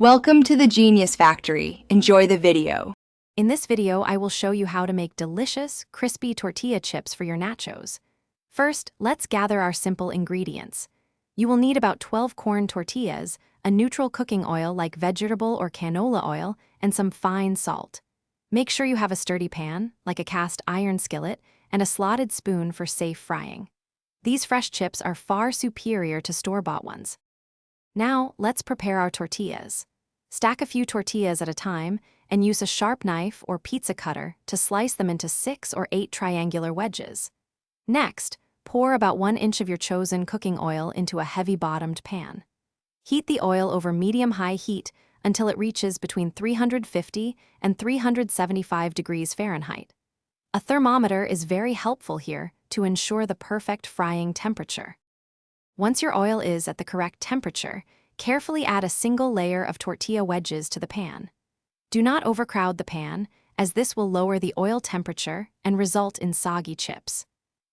Welcome to the Genius Factory. Enjoy the video. In this video, I will show you how to make delicious, crispy tortilla chips for your nachos. First, let's gather our simple ingredients. You will need about 12 corn tortillas, a neutral cooking oil like vegetable or canola oil, and some fine salt. Make sure you have a sturdy pan, like a cast iron skillet, and a slotted spoon for safe frying. These fresh chips are far superior to store-bought ones. Now, let's prepare our tortillas. Stack a few tortillas at a time and use a sharp knife or pizza cutter to slice them into 6 or 8 triangular wedges. Next, pour about 1 inch of your chosen cooking oil into a heavy-bottomed pan. Heat the oil over medium-high heat until it reaches between 350 and 375 degrees Fahrenheit. A thermometer is very helpful here to ensure the perfect frying temperature. Once your oil is at the correct temperature, carefully add a single layer of tortilla wedges to the pan. Do not overcrowd the pan, as this will lower the oil temperature and result in soggy chips.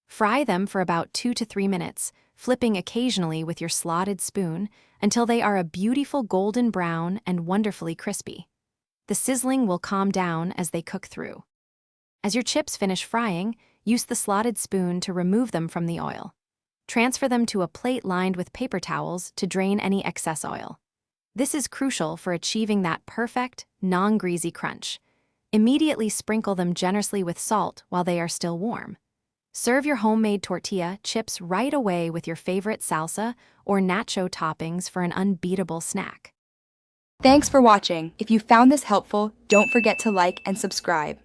Fry them for about 2 to 3 minutes, flipping occasionally with your slotted spoon until they are a beautiful golden brown and wonderfully crispy. The sizzling will calm down as they cook through. As your chips finish frying, use the slotted spoon to remove them from the oil. Transfer them to a plate lined with paper towels to drain any excess oil. This is crucial for achieving that perfect, non-greasy crunch. Immediately sprinkle them generously with salt while they are still warm. Serve your homemade tortilla chips right away with your favorite salsa or nacho toppings for an unbeatable snack. Thanks for watching. If you found this helpful, don't forget to like and subscribe.